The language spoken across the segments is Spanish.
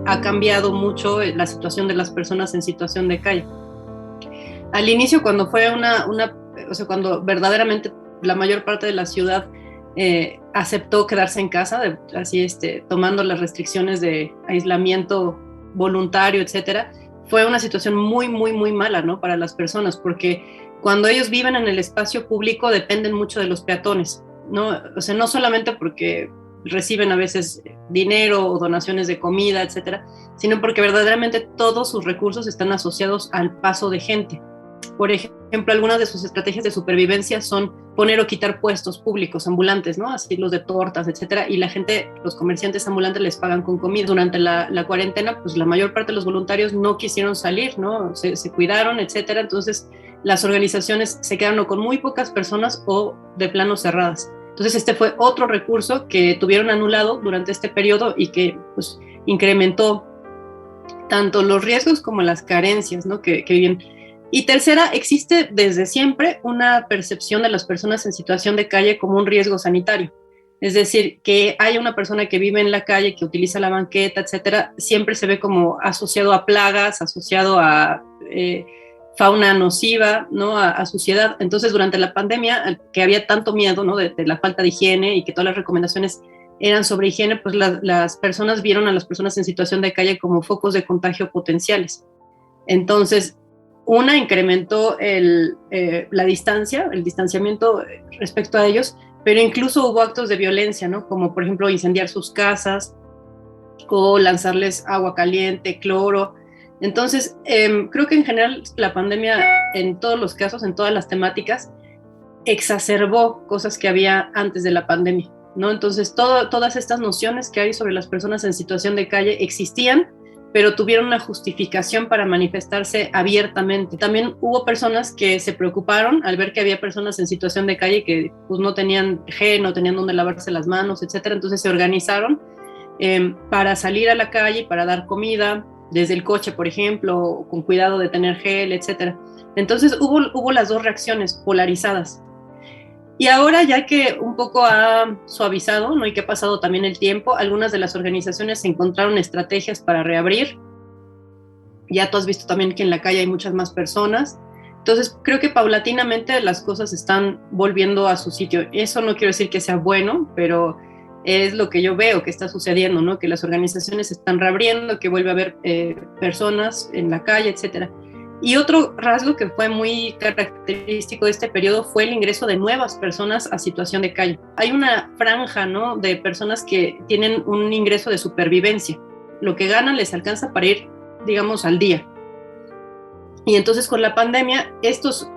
ha cambiado mucho la situación de las personas en situación de calle. Al inicio, cuando fue o sea, cuando verdaderamente la mayor parte de la ciudad aceptó quedarse en casa, tomando las restricciones de aislamiento voluntario, etcétera, fue una situación muy, muy, muy mala, ¿no? Para las personas, porque cuando ellos viven en el espacio público dependen mucho de los peatones, ¿no? O sea, no solamente porque reciben a veces dinero o donaciones de comida, etcétera, sino porque verdaderamente todos sus recursos están asociados al paso de gente. Por ejemplo, algunas de sus estrategias de supervivencia son poner o quitar puestos públicos ambulantes, ¿no? Así los de tortas, etcétera, y la gente, los comerciantes ambulantes les pagan con comida. Durante la cuarentena, pues la mayor parte de los voluntarios no quisieron salir, ¿no? Se cuidaron, etcétera. Entonces, las organizaciones se quedaron o con muy pocas personas o de plano cerradas. Entonces, este fue otro recurso que tuvieron anulado durante este periodo y que, pues, incrementó tanto los riesgos como las carencias, ¿no? que viven. Y tercera, existe desde siempre una percepción de las personas en situación de calle como un riesgo sanitario. Es decir, que haya una persona que vive en la calle, que utiliza la banqueta, etcétera, siempre se ve como asociado a plagas, asociado a fauna nociva, ¿no? A suciedad. Entonces, durante la pandemia, que había tanto miedo, ¿no? de la falta de higiene y que todas las recomendaciones eran sobre higiene, pues las personas vieron a las personas en situación de calle como focos de contagio potenciales. Entonces, una incrementó la distancia, el distanciamiento respecto a ellos, pero incluso hubo actos de violencia, ¿no? Como por ejemplo incendiar sus casas o lanzarles agua caliente, cloro. Entonces, creo que en general la pandemia, en todos los casos, en todas las temáticas, exacerbó cosas que había antes de la pandemia, ¿no? Entonces, todas estas nociones que hay sobre las personas en situación de calle existían, pero tuvieron una justificación para manifestarse abiertamente. También hubo personas que se preocuparon al ver que había personas en situación de calle que pues, no tenían gel, no tenían dónde lavarse las manos, etcétera. Entonces se organizaron para salir a la calle, para dar comida, desde el coche, por ejemplo, con cuidado de tener gel, etcétera. Entonces hubo las dos reacciones polarizadas. Y ahora, ya que un poco ha suavizado, ¿no? Y que ha pasado también el tiempo, algunas de las organizaciones encontraron estrategias para reabrir. Ya tú has visto también que en la calle hay muchas más personas. Entonces, creo que paulatinamente las cosas están volviendo a su sitio. Eso no quiero decir que sea bueno, pero es lo que yo veo que está sucediendo, ¿no? Que las organizaciones están reabriendo, que vuelve a haber personas en la calle, etcétera. Y otro rasgo que fue muy característico de este periodo fue el ingreso de nuevas personas a situación de calle. Hay una franja, ¿no? De personas que tienen un ingreso de supervivencia. Lo que ganan les alcanza para ir, digamos, al día. Y entonces con la pandemia, estos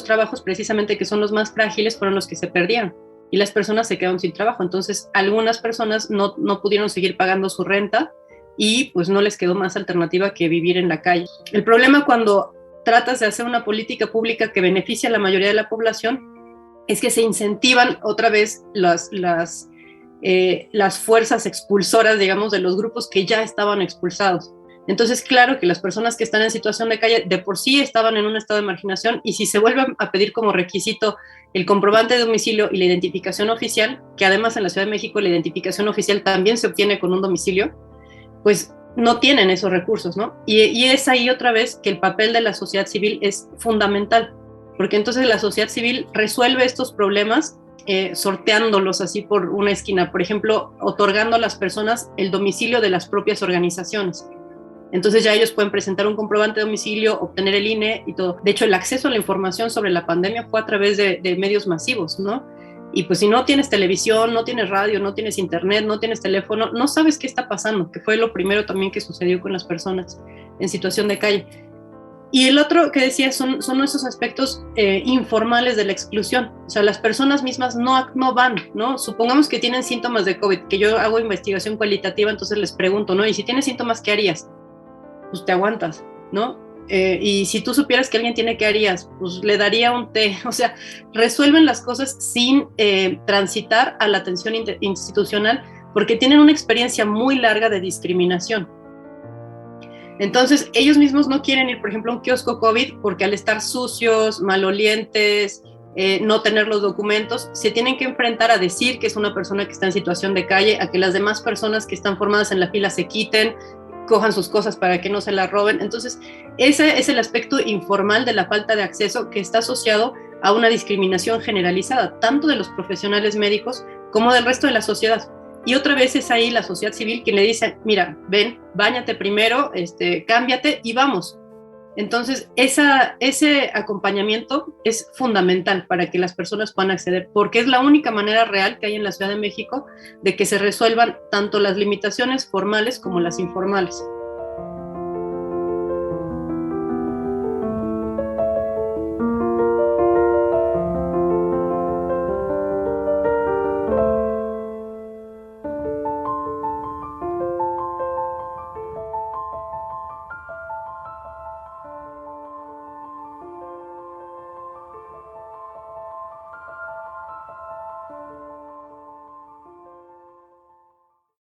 trabajos precisamente que son los más frágiles fueron los que se perdieron y las personas se quedaron sin trabajo. Entonces algunas personas no pudieron seguir pagando su renta y pues no les quedó más alternativa que vivir en la calle. El problema cuando tratas de hacer una política pública que beneficie a la mayoría de la población es que se incentivan otra vez las fuerzas expulsoras, digamos, de los grupos que ya estaban expulsados. Entonces, claro que las personas que están en situación de calle de por sí estaban en un estado de marginación y si se vuelve a pedir como requisito el comprobante de domicilio y la identificación oficial, que además en la Ciudad de México la identificación oficial también se obtiene con un domicilio, pues no tienen esos recursos, ¿no? Y es ahí otra vez que el papel de la sociedad civil es fundamental, porque entonces la sociedad civil resuelve estos problemas sorteándolos así por una esquina, por ejemplo, otorgando a las personas el domicilio de las propias organizaciones. Entonces ya ellos pueden presentar un comprobante de domicilio, obtener el INE y todo. De hecho, el acceso a la información sobre la pandemia fue a través de medios masivos, ¿no? Y pues si no tienes televisión, no tienes radio, no tienes internet, no tienes teléfono, no sabes qué está pasando, que fue lo primero también que sucedió con las personas en situación de calle. Y el otro que decía son esos aspectos informales de la exclusión. O sea, las personas mismas no van, ¿no? Supongamos que tienen síntomas de COVID, que yo hago investigación cualitativa, entonces les pregunto, ¿no? Y si tienes síntomas, ¿qué harías? Pues te aguantas, ¿no? Y si tú supieras que alguien tiene, ¿qué harías? Pues le daría un té. O sea, resuelven las cosas sin transitar a la atención institucional porque tienen una experiencia muy larga de discriminación. Entonces, ellos mismos no quieren ir, por ejemplo, a un kiosco COVID porque al estar sucios, malolientes, no tener los documentos, se tienen que enfrentar a decir que es una persona que está en situación de calle, a que las demás personas que están formadas en la fila se quiten, cojan sus cosas para que no se las roben. Entonces, ese es el aspecto informal de la falta de acceso que está asociado a una discriminación generalizada, tanto de los profesionales médicos como del resto de la sociedad. Y otra vez es ahí la sociedad civil quien le dice, mira, ven, báñate primero, cámbiate y vamos. Entonces, ese acompañamiento es fundamental para que las personas puedan acceder, porque es la única manera real que hay en la Ciudad de México de que se resuelvan tanto las limitaciones formales como las informales.